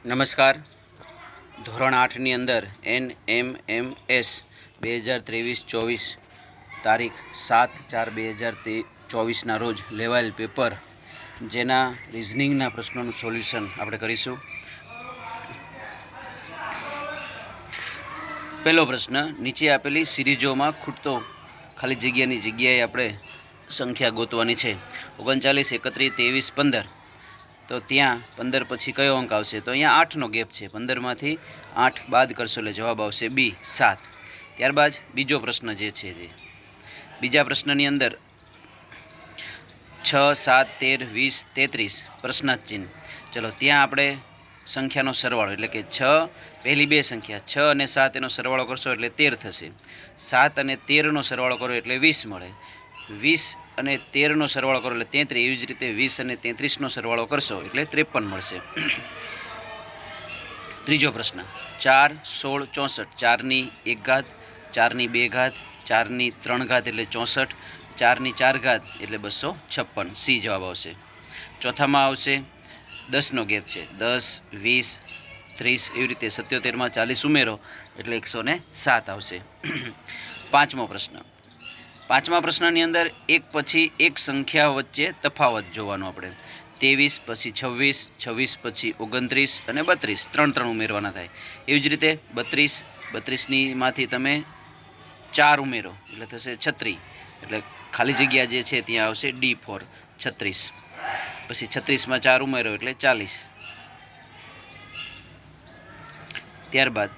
નમસ્કાર. ધોરણ 8ની અંદર NMMS 2023-24 તારીખ 7/4/2024ના રોજ લેવાયેલ પેપર જેના રિઝનિંગના પ્રશ્નોનું સોલ્યુશન આપણે કરીશું. પહેલો પ્રશ્ન, નીચે આપેલી સિરીઝોમાં ખૂટતો ખાલી જગ્યાની જગ્યાએ આપણે સંખ્યા ગોતવાની છે. 39, 31, 23, 15. તો ત્યાં 15 પછી કયો અંક આવશે? તો અહીંયા 8નો ગેપ છે. 15માંથી 8 બાદ કરશો એટલે જવાબ આવશે બી 7. ત્યારબાદ બીજો પ્રશ્ન જે છે તે બીજા પ્રશ્નની અંદર 6, 7, 13, 20, 33 પ્રશ્નાર્થ ચિહ્ન. ચલો ત્યાં આપણે સંખ્યાનો સરવાળો એટલે કે 6 પહેલી બે સંખ્યા 6 અને 7 એનો સરવાળો કરશો એટલે 13 થશે. 7 અને 13નો સરવાળો કરો એટલે 20 મળે. 20 અને 13નો સરવાળો કરો એટલે 33. એવી જ રીતે 20 અને 33નો સરવાળો કરશો એટલે 53 મળશે. ત્રીજો પ્રશ્ન 4, 16, 64. 4ની 1 ઘાત, 4ની 2 ઘાત, 4ની 3 ઘાત એટલે 64, 4ની 4 ઘાત એટલે 256. સી જવાબ આવશે. ચોથામાં આવશે 10નો ગેપ છે. 10, 20, 30 એવી રીતે 77માં 40 ઉમેરો એટલે 107 આવશે. પાંચમો પ્રશ્ન. પાંચમા પ્રશ્નની અંદર એક પછી એક સંખ્યા વચ્ચે તફાવત જોવાનો આપણે. 23 પછી 26, 26 પછી 29 અને 32 ત્રણ ઉમેરવાના થાય. એવી જ રીતે 32, 32ની માંથી તમે 4 ઉમેરો એટલે થશે 36. એટલે ખાલી જગ્યા જે છે ત્યાં આવશે D4 36. પછી 36માં 4 ઉમેરો એટલે 40. ત્યારબાદ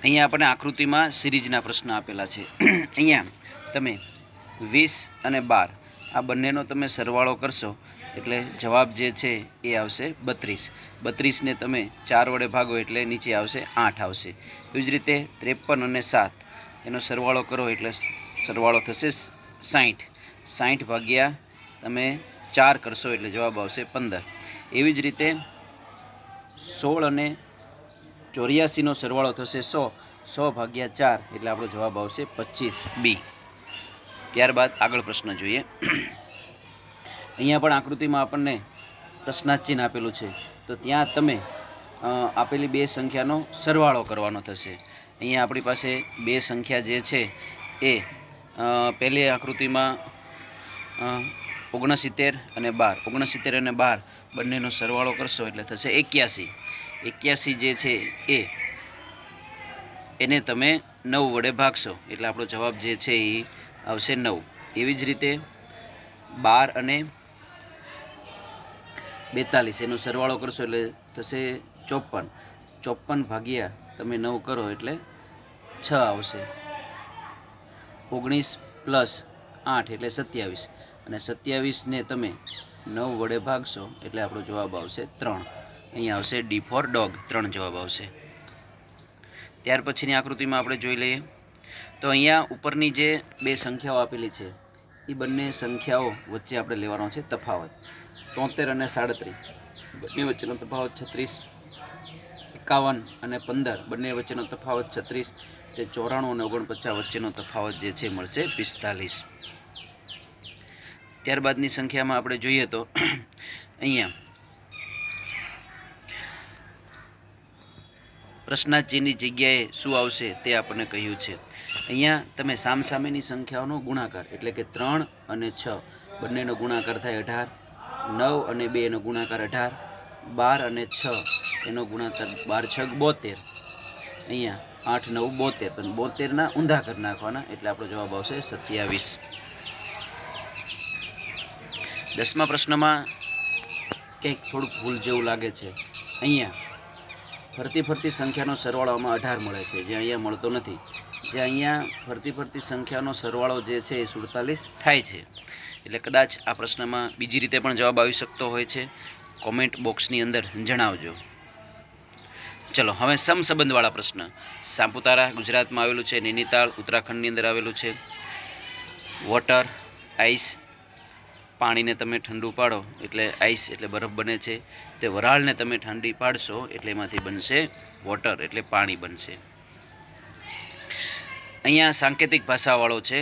અહીંયા આપણે આકૃતિમાં સિરીઝના પ્રશ્ન આપેલા છે. અહીંયા તમે 20 અને 12 આ બંનેનો તમે સરવાળો કરશો એટલે જવાબ જે છે એ આવશે 32. 32ને તમે 4 વડે ભાગો એટલે નીચે આવશે 8 આવશે. એવી જ રીતે 53 અને 7 એનો સરવાળો કરો એટલે સરવાળો થશે 60. 60 ભાગ્યા તમે 4 કરશો એટલે જવાબ આવશે 15. એવી જ રીતે 16 અને 84નો સરવાળો થશે 100. 100 ભાગ્યા 4 એટલે આપણો જવાબ આવશે 25 બી. ત્યારબાદ આગળ પ્રશ્ન જોઈએ. અહીંયા પણ આકૃતિમાં આપણને પ્રશ્નાર્થ ચિહ્ન આપેલું છે. તો ત્યાં તમે આપેલી બે સંખ્યાનો સરવાળો કરવાનો થશે. અહીંયા આપણી પાસે બે સંખ્યા જે છે એ પહેલી આકૃતિમાં 69 અને 12. 69 અને 12 બંનેનો સરવાળો કરશો એટલે થશે 81. 81 જે છે એને તમે 9 વડે ભાગશો એટલે આપણો જવાબ જે છે એ આવશે 9. એવી જ રીતે 12 અને 42 એનો સરવાળો કરશો એટલે થશે 54. 54 ભાગ્યા તમે 9 કરો એટલે 6 આવશે. 19 પ્લસ 8 એટલે 27. અને 27ને તમે 9 વડે ભાગશો એટલે આપણો જવાબ આવશે 3. અહીંયા આવશે D4 ડોગ 3 જવાબ આવશે. ત્યાર પછીની આકૃતિમાં આપણે જોઈ લઈએ. તો અહીંયા ઉપરની જે બે સંખ્યાઓ આપેલી છે એ બંને સંખ્યાઓ વચ્ચે આપણે લેવાનો છે તફાવત. 73 અને 37 બંને વચ્ચેનો તફાવત 36. 51 અને 15 બંને વચ્ચેનો તફાવત 36. તે 94 અને 49 વચ્ચેનો તફાવત જે છે મળશે 45. ત્યારબાદની સંખ્યામાં આપણે જોઈએ તો અહીંયા પ્રશ્નાર્થ ચિહ્નની જગ્યાએ શું આવશે તે આપણને કહ્યું છે. અહીંયા તમે સામસામેની સંખ્યાઓનો ગુણાકાર એટલે કે 3 અને 6 બંનેનો ગુણાકાર થાય 18. 9 અને 2 એનો ગુણાકાર 18. 12 અને 6 એનો ગુણાકાર 12 6 72. અહીંયા 8 9 72 પણ 72ના ઊંધા કરી નાખવાના એટલે આપણો જવાબ આવશે 27. 10મા પ્રશ્નમાં કંઈક થોડુંક ભૂલ જેવું લાગે છે. અહીંયા ફરતી સંખ્યાનો સરવાળો આમાં 18 મળે છે જે અહીંયા મળતો નથી. જે અહીંયા ફરતી સંખ્યાનો સરવાળો જે છે એ 47 થાય છે. એટલે કદાચ આ પ્રશ્નમાં બીજી રીતે પણ જવાબ આવી શકતો હોય છે. કોમેન્ટ બોક્સની અંદર જણાવજો. ચલો હવે સમસંબંધવાળા પ્રશ્ન. સાપુતારા ગુજરાતમાં આવેલું છે. નૈનીતાલ ઉત્તરાખંડની અંદર આવેલું છે. વોટર આઈસ પાણીને તમે ઠંડુ પાડો એટલે આઈસ એટલે બરફ બને છે. તે વરાળને તમે ઠંડી પાડશો એટલે એમાંથી બનશે વોટર એટલે પાણી બનશે. અહીંયા સાંકેતિક ભાષાવાળો છે.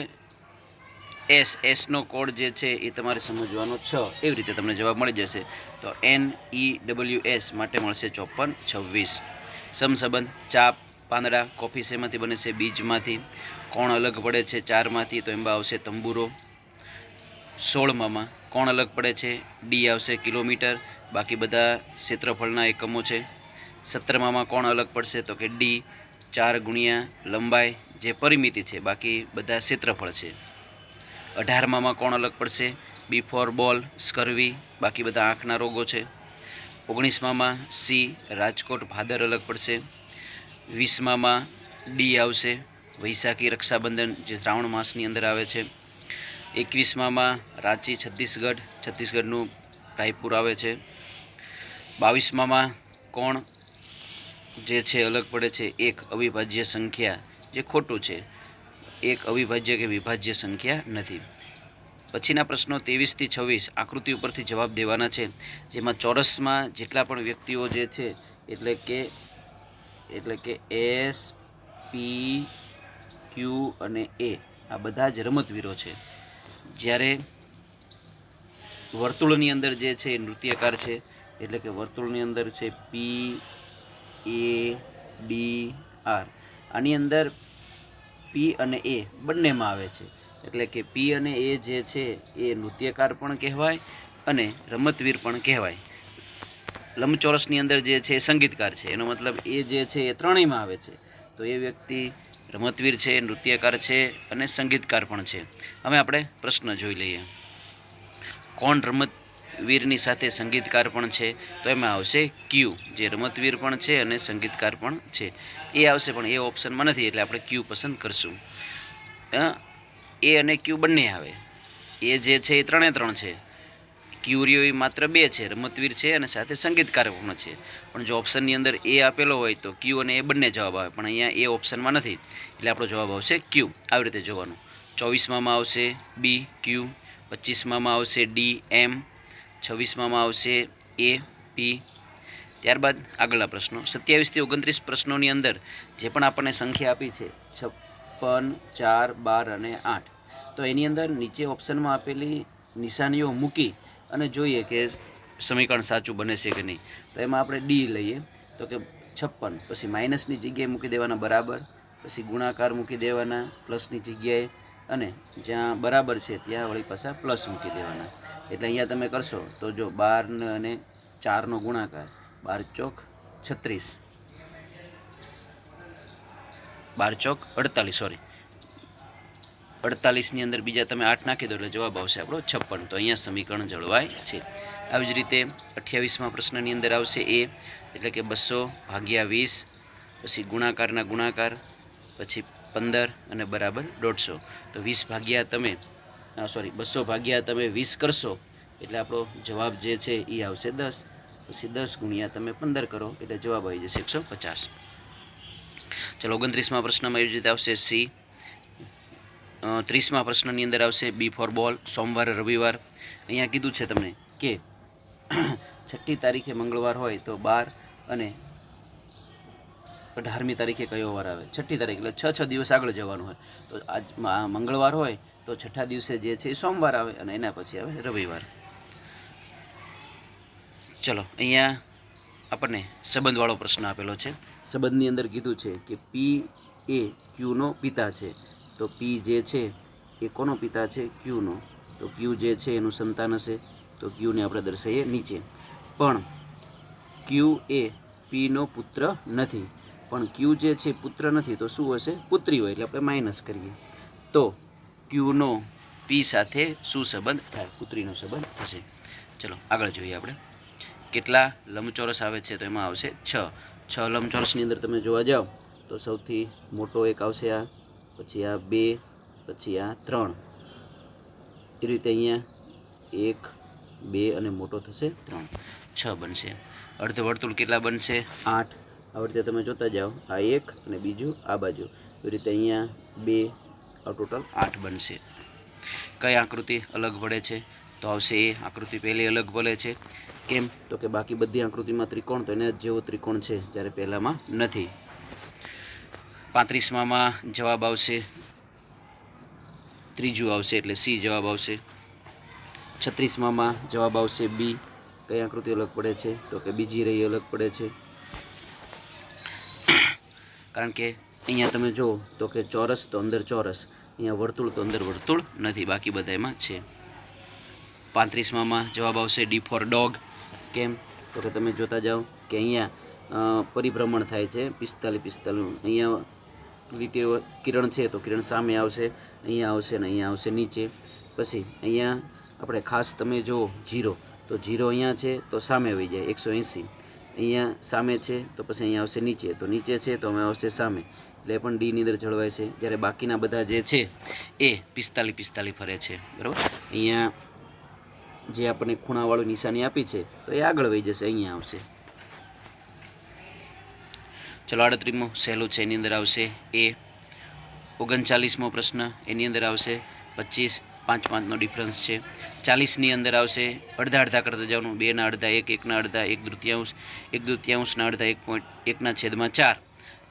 એસનો કોડ જે છે એ તમારે સમજવાનો 6 એવી રીતે તમને જવાબ મળી જશે. તો NEWS માટે મળશે 5426. સમસંબંધ ચાપ, પાંદડા, કોફી શેમાંથી બને છે? બીજમાંથી. કોણ અલગ પડે છે 4માંથી? તો એમાં આવશે તંબુરો. 16માં કોણ અલગ પડે છે? ડી આવશે કિલોમીટર, બાકી બધા ક્ષેત્રફળના એકમો છે. 17માં કોણ અલગ પડશે? તો કે ડી 4 ગુણ્યા લંબાઈ જે પરિમિતિ છે, બાકી બધા ક્ષેત્રફળ છે. 18માં કોણ અલગ પડશે? બી ફોર બોલ સ્કર્વી, બાકી બધા આંખના રોગો છે. 19માં સી રાજકોટ ભાદર અલગ પડશે. 20માં ડી આવશે વૈશાખી રક્ષાબંધન જે શ્રાવણ માસની અંદર આવે છે. 21માં રાંચી છત્તીસગઢનું રાયપુર આવે છે. 22માં કોણ જે છે અલગ પડે છે? એક અવિભાજ્ય સંખ્યા જે ખોટું છે, એક અવિભાજ્ય કે વિભાજ્ય સંખ્યા નથી. પછીના પ્રશ્નો 23 થી 26 આકૃતિ ઉપરથી જવાબ દેવાના છે, જેમાં ચોરસમાં જેટલા પણ વ્યક્તિઓ જે છે એટલે કે એસ, પી, ક્યુ અને એ આ બધા જ રમતવીરો છે. જ્યારે વર્તુળની અંદર જે છે એ નૃત્યકાર છે, એટલે કે વર્તુળની અંદર છે પી, એ, ડી, આર. આની અંદર પી અને એ બંનેમાં આવે છે, એટલે કે પી અને એ જે છે એ નૃત્યકાર પણ કહેવાય અને રમતવીર પણ કહેવાય. લંબચોરસની અંદર જે છે એ સંગીતકાર છે, એનો મતલબ એ જે છે એ ત્રણેયમાં આવે છે. તો એ વ્યક્તિ રમતવીર છે, નૃત્યકાર છે અને સંગીતકાર પણ છે. હવે આપણે પ્રશ્ન જોઈ લઈએ. કોણ રમતવીરની સાથે સંગીતકાર પણ છે? તો એમાં આવશે ક્યુ, જે રમતવીર પણ છે અને સંગીતકાર પણ છે. એ આવશે પણ એ ઓપ્શનમાં નથી, એટલે આપણે ક્યુ પસંદ કરશું. એ અને ક્યુ બંને આવે. એ જે છે એ 3 છે. ક્યુ રહ્યો એ માત્ર 2 છે, રમતવીર છે અને સાથે સંગીતકાર પણ છે. પણ જો ઓપ્શનની અંદર એ આપેલો હોય તો ક્યુ અને એ બંને જવાબ આવે, પણ અહીંયા એ ઓપ્શનમાં નથી, એટલે આપણો જવાબ આવશે ક્યુ. આવી રીતે જોવાનું. 24માં આવશે બી ક્યુ, 25માં આવશે ડી એમ, 26માં આવશે એ પી. ત્યારબાદ આગળના પ્રશ્નો 27 થી 29 પ્રશ્નોની અંદર જે પણ આપણને સંખ્યા આપી છે 56, 4, 12 અને 8, તો એની અંદર નીચે ઓપ્શનમાં આપેલી નિશાનીઓ મૂકી અને જોઈએ કે સમીકરણ સાચું બને છે કે નહીં. તો એમાં આપણે ડી લઈએ, તો કે 56, પછી માઇનસની જગ્યાએ મૂકી દેવાના બરાબર, પછી ગુણાકાર મૂકી દેવાના પ્લસની જગ્યાએ, અને જ્યાં બરાબર છે ત્યાં વળી પાછા પ્લસ મૂકી દેવાના. એટલે અહીંયા તમે કરશો તો જો 12 અને 4નો ગુણાકાર 12 ચોક 36, 12 ચોક 48, સોરી 48ની અંદર બીજા તમે 8 નાખી દો એટલે જવાબ આવશે આપણો 56. તો અહીંયા સમીકરણ જળવાય છે. આવી જ રીતે 28માં પ્રશ્નની અંદર આવશે એ, એટલે કે 200/20, પછી ગુણાકારના ગુણાકાર, પછી 15 અને બરાબર 150. તો 200/20 કરશો એટલે આપણો જવાબ જે છે એ આવશે 10. પછી 10 ગુણ્યા તમે 15 કરો એટલે જવાબ આવી જશે 150. ચલો 29માં પ્રશ્નમાં એવી રીતે આવશે સી. 30માં પ્રશ્નની અંદર આવશે બી ફોર બોલ સોમવાર રવિવાર. અહીંયા કીધું છે તમને કે 6મી તારીખે મંગળવાર હોય તો 12 અને 18મી તારીખે કયો વાર આવે? 6મી તારીખ, એટલે 6 દિવસ આગળ જવાનું હોય. તો આજ મંગળવાર હોય તો 6થા દિવસે જે છે એ સોમવાર આવે અને એના પછી આવે રવિવાર. ચલો અહીંયા આપણને સંબંધવાળો પ્રશ્ન આપેલો છે. સંબંધની અંદર કીધું છે કે પી એ ક્યુનો પિતા છે. તો પી જે છે એ કોનો પિતા છે? ક્યુનો. તો ક્યુ જે છે એનું સંતાન હશે, તો ક્યુને આપણે દર્શાવીએ નીચે. પણ ક્યુ એ પીનો પુત્ર નથી, પણ ક્યુ જે છે પુત્ર નથી તો શું હશે? પુત્રી હોય, એટલે આપણે માઇનસ કરીએ. તો ક્યુનો પી સાથે શું સંબંધ થાય? પુત્રીનો સંબંધ થશે. ચલો આગળ જોઈએ આપણે. કેટલા લંબચોરસ આવે છે? તો એમાં આવશે 6 લંબચોરસની અંદર તમે જોવા જાઓ તો સૌથી મોટો એક આવશે આ, પછી આ 2, પછી આ 3. એ રીતે અહીંયા 1, 2 અને મોટો થશે 3, 6 બનશે. અર્ધવર્તુળ કેટલા બનશે? 8. આવી રીતે તમે જોતા જાઓ, આ 1 અને બીજું આ બાજુ, એ રીતે અહીંયા 2, આ ટોટલ 8 બનશે. કઈ આકૃતિ અલગ પડે છે? તો આવશે એ આકૃતિ પહેલી અલગ પડે છે. કેમ? તો કે બાકી બધી આકૃતિમાં ત્રિકોણ તો એને જેવો ત્રિકોણ છે, જ્યારે પહેલામાં નથી. 35માં જવાબ આવશે ત્રીજું આવશે, એટલે સી જવાબ આવશે. 36માં જવાબ આવશે બી, કઈ આકૃતિ અલગ પડે છે? તો કે બીજી રહી અલગ પડે છે, કારણ કે અહીંયા તમે જુઓ તો કે ચોરસ તો અંદર ચોરસ, અહીંયા વર્તુળ તો અંદર વર્તુળ નથી, બાકી બધામાં છે. 35માં જવાબ આવશે ડી ફોર ડોગ. કેમ? તો કે તમે જોતા જાઓ કે અહીંયા પરિભ્રમણ થાય છે 45. અહીંયા લીટી કિરણ છે તો કિરણ સામે આવશે, અહીંયા આવશે ને અહીંયા આવશે નીચે. પછી અહીંયા આપણે ખાસ તમે જુઓ 0, તો 0 અહીંયા છે તો સામે આવી જાય 180, અહીંયા સામે છે તો પછી અહીંયા આવશે નીચે, તો નીચે છે તો અમે આવશે સામે, એટલે પણ ડીની અંદર જળવાય છે. જ્યારે બાકીના બધા જે છે એ 45 ફરે છે, બરાબર. અહીંયા જે આપણને ખૂણાવાળું નિશાની આપી છે તો એ આગળ વહી જશે, અહીંયા આવશે. ચલો 38મો સહેલું છે, એની અંદર આવશે એ. 39મો પ્રશ્ન, એની અંદર આવશે 25, 5 નો ડિફરન્સ છે. 40ની અંદર આવશે અડધા અડધા કરતા જવાનું, 2ના અડધા 1, 1ના અડધા 1/3, 1/3ના અડધા 1.1/4,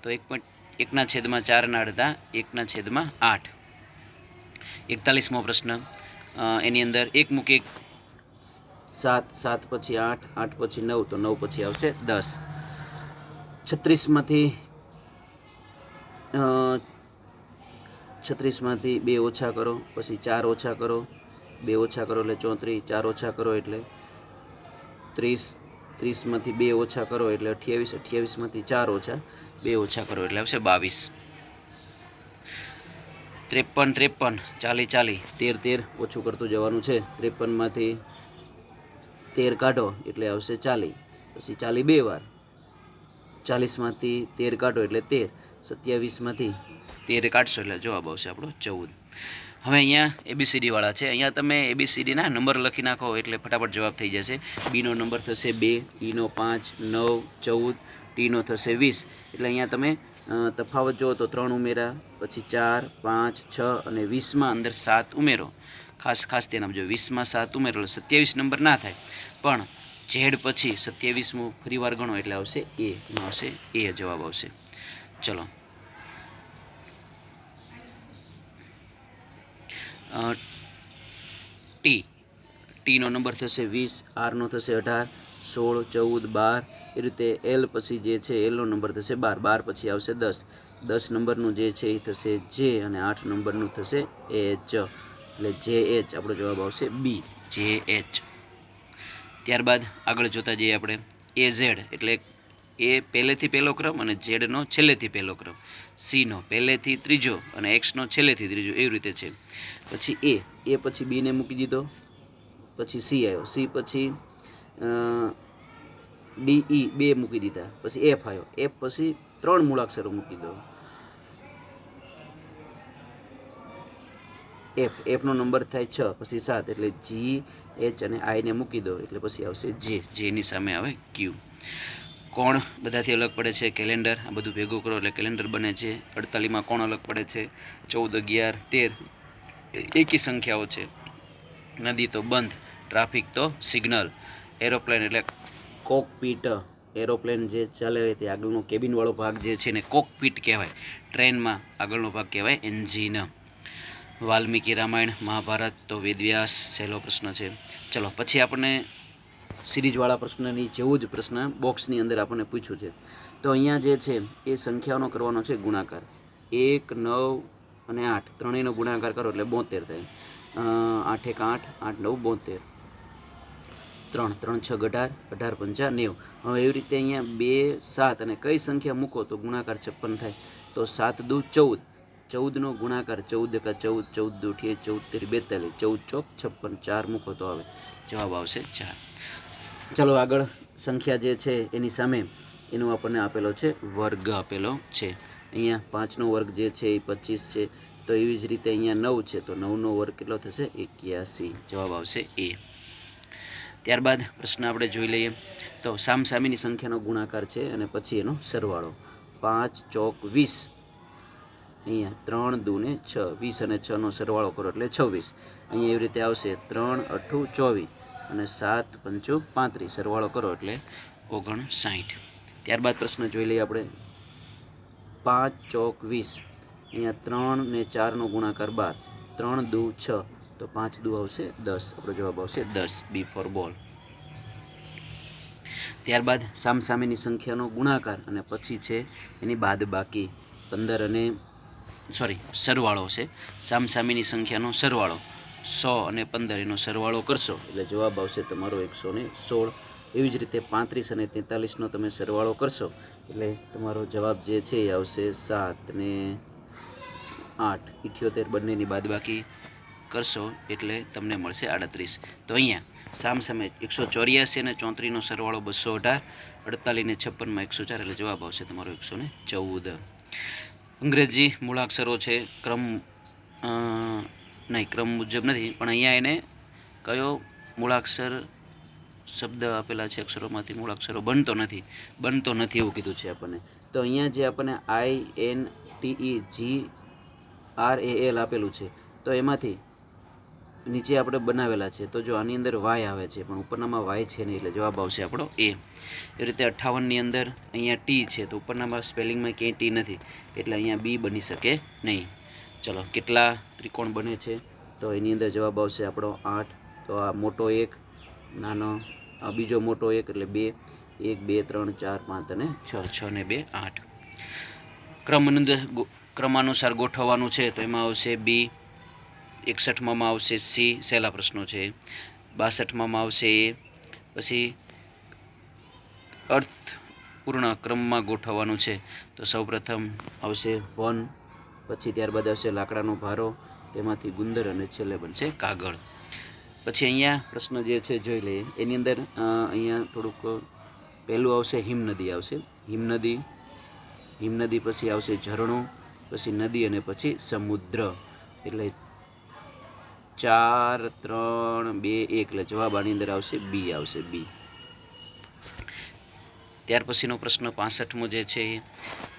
તો 1.1/4ના અડધા 1/8. 41મો પ્રશ્ન, એની અંદર 1 મૂકી 7, 7 પછી 8, 8 પછી 9, તો 9 પછી આવશે 10. 36માંથી 2 ઓછા કરો, પછી 4 ઓછા કરો, 2 ઓછા કરો એટલે 34, 4 ઓછા કરો એટલે 30, 30માંથી 2 ઓછા કરો એટલે 28, 28માંથી 4 ઓછા 2 ઓછા કરો એટલે આવશે 22. 53, 53, 40, 13 ઓછું કરતું જવાનું છે. 53માંથી 13 કાઢો એટલે આવશે 40, પછી 40 2 વાર, 40માંથી 13 કાઢો એટલે 13, 27માંથી 13 કાઢશો એટલે જવાબ આવશે આપણો 14. હવે અહીંયા ABCD વાળા છે, અહીંયા તમે ABCDના નંબર લખી નાખો એટલે ફટાફટ જવાબ થઈ જશે. બીનો નંબર થશે 2, ઈનો 5, 9, 14, ટીનો થશે 20. એટલે અહીંયા તમે તફાવત જુઓ તો 3 ઉમેરા, પછી 4, 5, 6 અને 20માં અંદર 7 ઉમેરો. ખાસ ધ્યાન આપજો, 20માં 7 ઉમેરો એટલે 27 નંબર ના થાય, પણ ઝેડ પછી 27મું ફરી વાર ગણો એટલે આવશે એ, એમાં આવશે એ જવાબ આવશે. ચલો ટીનો નંબર થશે 20, આરનો થશે 18, 16, 14, 12, એ રીતે એલ પછી જે છે એલનો નંબર થશે 12, 12 પછી આવશે 10, 10 નંબરનું જે છે એ થશે જે, અને 8 નંબરનું થશે એચ, એટલે જે એચ આપણો જવાબ આવશે બી, જે એચ. ત્યારબાદ આગળ જોતા જઈએ આપણે એ ઝેડ, એટલે એ પહેલેથી પહેલો ક્રમ અને ઝેડનો છેલ્લેથી પહેલો ક્રમ, સીનો પહેલેથી ત્રીજો અને એક્સનો છેલ્લેથી ત્રીજો, એવી રીતે છે. પછી એ પછી બીને મૂકી દીધો, પછી સી આવ્યો, સી પછી ડી, 2 મૂકી દીધા, પછી એફ આવ્યો, એફ પછી 3 મૂળાક્ષરો મૂકી દો, એફનો નંબર થાય 6, પછી 7, એટલે જી, એચ અને આઈને મૂકી દો એટલે પછી આવશે જેની સામે આવે ક્યુ. કોણ બધાથી અલગ પડે છે? કેલેન્ડર. આ બધું ભેગું કરો એટલે કેલેન્ડર બને છે. 48માં કોણ અલગ પડે છે? 14, 11, 13 એકી સંખ્યાઓ છે. નદી તો બંધ, ટ્રાફિક તો સિગ્નલ, એરોપ્લેન એટલે કોકપીટ, એરોપ્લેન જે ચાલે તે આગળનો કેબિનવાળો ભાગ જે છે ને કોકપીટ કહેવાય. ટ્રેનમાં આગળનો ભાગ કહેવાય એન્જિન. વાલ્મીકી રામાયણ, મહાભારત તો વેદવ્યાસ. સહેલો પ્રશ્ન છે. ચલો પછી આપણને સિરીઝવાળા પ્રશ્નની જેવું જ પ્રશ્ન બોક્સની અંદર આપણને પૂછ્યું છે. તો અહીંયા જે છે એ સંખ્યાઓનો કરવાનો છે ગુણાકાર. 1, 9 અને 8 ત્રણેયનો ગુણાકાર કરો એટલે 72 થાય. 8 1 8, 8 9 72, 3 3 6 18, 18 5 90. હવે એવી રીતે અહીંયા 2 7 અને કઈ સંખ્યા મૂકો તો ગુણાકાર 56 થાય? તો 7 દુ 14, 14નો ગુણાકાર 14 × 14, 14 દુ 14 42, 14 ચોક 56, 4 મૂકો તો આવે જવાબ આવશે 4. ચાલો આગળ સંખ્યા જે છે એની સામે એનો આપણને આપેલો છે વર્ગ આપેલો છે. અહીંયા 5નો વર્ગ જે છે એ 25 છે, તો એવી જ રીતે અહીંયા 9 છે, તો 9નો વર્ગ કેટલો થશે? 81, જવાબ આવશે એ. ત્યારબાદ પ્રશ્ન આપણે જોઈ લઈએ. તો સામસામીની સંખ્યાનો ગુણાકાર છે અને પછી એનો સરવાળો. 5 ચોક 20, અહીંયા 3 દુ ને 6, 20 અને 6નો સરવાળો કરો એટલે 26. અહીંયા એવી રીતે આવશે 3 8 24 અને 7 5 35, સરવાળો કરો એટલે 59. ત્યારબાદ પ્રશ્ન જોઈ લઈએ આપણે. 5 ચોક 20, અહીંયા 3 ને 4નો ગુણાકાર 12, 3 દુ 6, તો 5 દુ આવશે 10, આપણો જવાબ આવશે 10, બી ફોર બોલ. ત્યારબાદ સામસામેની સંખ્યાનો ગુણાકાર અને પછી છે એની બાદબાકી 15 અને સરવાળો છે. સામસામેની સંખ્યાનો સરવાળો 100 અને 15 એનો સરવાળો કરશો એટલે જવાબ આવશે તમારો 116. એવી જ રીતે 35 અને 43નો તમે સરવાળો કરશો એટલે તમારો જવાબ જે છે એ આવશે 7 ને 8. 78 બંનેની બાદબાકી કરશો એટલે તમને મળશે 38. તો અહીંયા સામસામે 184 અને 34નો સરવાળો 218, 48 ને 56માં 104 એટલે જવાબ આવશે તમારો 114. અંગ્રેજી મૂળાક્ષરો છે ક્રમ મુજબ નથી, પણ અહીંયા એને કયો મૂળાક્ષર શબ્દ આપેલા છે અક્ષરોમાંથી મૂળાક્ષરો બનતો નથી એવું કીધું છે આપણને. તો અહીંયા જે આપણને INTEGRAL આપેલું છે તો એમાંથી નીચે આપણે બનાવેલા છે. તો જો આની અંદર વાય આવે છે પણ ઉપરનામાં વાય છે નહીં એટલે જવાબ આવશે આપણો એ. એ રીતે 58ની અંદર અહીંયા ટી છે તો ઉપરનામાં સ્પેલિંગમાં ક્યાંય ટી નથી એટલે અહીંયા બી બની શકે નહીં. ચલો કેટલા ત્રિકોણ બને છે તો એની અંદર જવાબ આવશે આપણો 8. તો આ મોટો 1, નાનો આ બીજો મોટો 1 એટલે 2, 1 2 3 4 5 અને 6, 6 ને 2 8. ક્રમાનુસાર ગોઠવવાનું છે તો એમાં આવશે બી. 61માં આવશે સી, સહેલા પ્રશ્નો છે. 62માં આવશે એ. પછી અર્થપૂર્ણ ક્રમમાં ગોઠવવાનું છે તો સૌપ્રથમ આવશે 1, પછી ત્યારબાદ આવશે લાકડાનો ભારો, તેમાંથી ગુંદર અને છેલ્લે બનશે કાગળ. પછી અહીંયા પ્રશ્ન જે છે જોઈ લઈએ. એની અંદર અહીંયા થોડુંક પહેલું આવશે હિમનદી આવશે. હિમનદી પછી આવશે ઝરણું, પછી નદી અને પછી સમુદ્ર. એટલે 4 3 2 1 એટલે જવાબ આની અંદર આવશે બી આવશે બી. ત્યાર પછીનો પ્રશ્ન 65મો જે છે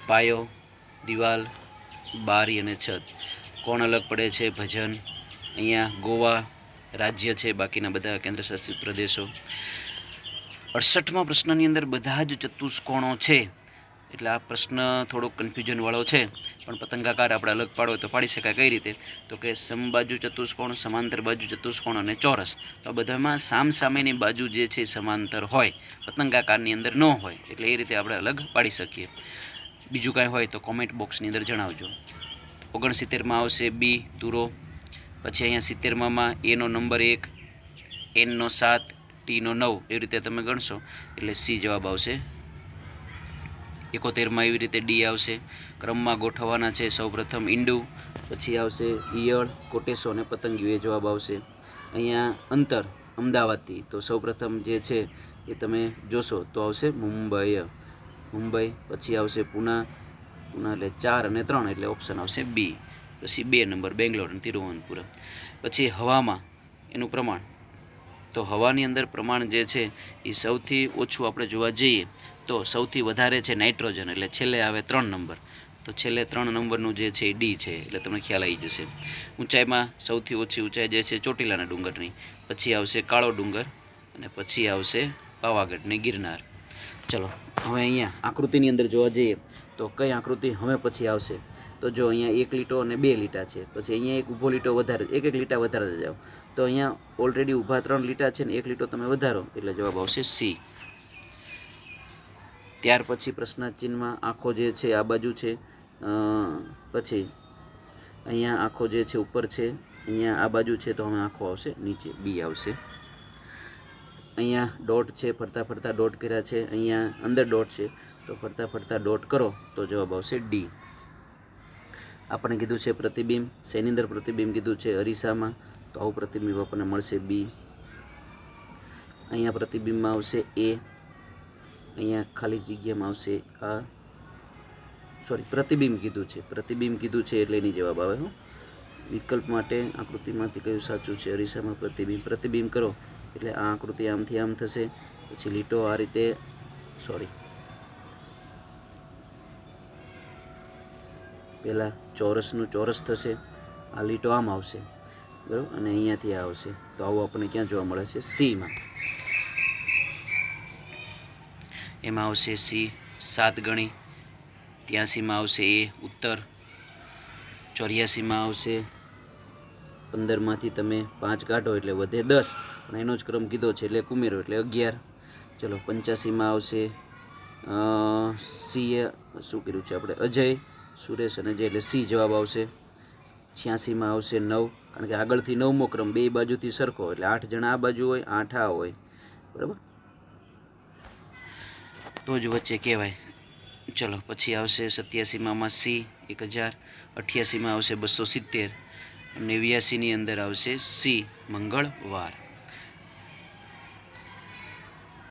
પાયો, દિવાલ, બારી અને છત કોણ અલગ પડે છે? ભજન. અહીંયા ગોવા રાજ્ય છે, બાકીના બધા કેન્દ્રશાસિત પ્રદેશો. 68મા પ્રશ્નની અંદર બધા જ ચતુષ્કોણો છે એટલે આ પ્રશ્ન થોડોક કન્ફ્યુઝનવાળો છે, પણ પતંગાકાર આપણે અલગ પાડો તો પાડી શકાય. કઈ રીતે? તો કે સમબાજુ ચતુષ્કોણ, સમાંતર બાજુ ચતુષ્કોણ અને ચોરસ. તો બધામાં સામસામેની બાજુ જે છે સમાંતર હોય, પતંગાકારની અંદર ન હોય, એટલે એ રીતે આપણે અલગ પાડી શકીએ. બીજું કાંઈ હોય તો કોમેન્ટ બોક્સની અંદર જણાવજો. 69માં આવશે બી તુરો. પછી અહીંયા 70માં એનો નંબર 1, એનનો 7, ટીનો 9 એવી રીતે તમે ગણશો એટલે સી જવાબ આવશે. 71માં એવી રીતે ડી આવશે. ક્રમમાં ગોઠવવાના છે સૌપ્રથમ ઈંડું, પછી આવશે ઈયળ, કોટેસો અને પતંગિયું એ જવાબ આવશે. અહીંયા અંતર અમદાવાદથી તો સૌપ્રથમ જે છે એ તમે જોશો તો આવશે મુંબઈ. પછી આવશે પુના એટલે 4 અને 3 એટલે ઓપ્શન આવશે બી. પછી 2 નંબર બેંગ્લોર અને તિરુવનંતપુરમ. પછી હવામાં એનું પ્રમાણ, તો હવાની અંદર પ્રમાણ જે છે એ સૌથી ઓછું આપણે જોવા જઈએ તો સૌથી વધારે છે નાઇટ્રોજન, એટલે છેલ્લે આવે 3 નંબર. તો છેલ્લે 3 નંબરનું જે છે એ ડી છે એટલે તમને ખ્યાલ આવી જશે. ઊંચાઈમાં સૌથી ઓછી ઊંચાઈ જે છે ચોટીલાના ડુંગરની, પછી આવશે કાળો ડુંગર અને પછી આવશે પાવાગઢ ને ગિરનાર. ચલો હવે અહીંયા આકૃતિની અંદર જોવા જઈએ તો કઈ આકૃતિ હવે પછી આવશે? તો જો અહીંયા 1 લીટો અને 2 લીટા છે, પછી અહીંયા એક ઊભો લીટો વધારે, એક લીટા વધારે જાઓ તો અહીંયા ઓલરેડી ઊભા 3 લીટા છે ને 1 લીટો તમે વધારો એટલે જવાબ આવશે સી. ત્યાર પછી પ્રશ્ન ચિહ્નમાં આંખો જે છે આ બાજુ છે, પછી અહીંયા આંખો જે છે ઉપર છે, અહીંયા આ બાજુ છે તો હવે આંખો આવશે નીચે, બી આવશે. અહીંયા ડોટ છે, ફરતા ફરતા ડોટ કર્યા છે, અહીંયા અંદર ડોટ છે તો ફરતા ફરતા ડોટ કરો તો જવાબ આવશે ડી. આપણે કીધું છે પ્રતિબિંબ, શેની અંદર પ્રતિબિંબ કીધું છે? અરીસામાં, તો આવું પ્રતિબિંબ આપણને મળશે બી. અહીંયા પ્રતિબિંબમાં આવશે એ, અહીંયા ખાલી જગ્યામાં આવશે પ્રતિબિંબ કીધું છે એટલે એની જવાબ આવે. વિકલ્પ માટે આકૃતિમાંથી કયું સાચું છે? અરીસામાં પ્રતિબિંબ કરો એટલે આ આકૃતિ આમથી આમ થશે, પછી લીટો આ રીતે પહેલાં ચોરસનું ચોરસ થશે, આ લીટો આમ આવશે બરાબર, અને અહીંયાથી આ આવશે. તો આવું આપણને ક્યાં જોવા મળે છે? સીમાં. એમાં આવશે સી 7 ગણી. 83માં આવશે એ ઉત્તર. 84માં આવશે 15માંથી તમે 5 કાઢો એટલે વધે 10, પણ એનો જ ક્રમ કીધો છે એટલે ઉમેરો એટલે 11. ચલો 85માં આવશે સી શું કર્યું છે આપણે અજય સુરેશ અને અજય એટલે સી જવાબ આવશે. 86માં આવશે 9 કારણ કે આગળથી 9મો ક્રમ બે બાજુથી સરખો એટલે 8 જણા આ બાજુ હોય 8 આ હોય બરાબર તો જ વચ્ચે કહેવાય. ચલો પછી આવશે 87માં સી 1000, 88માં આવશે 270, 89ની અંદર આવશે સી મંગળવાર.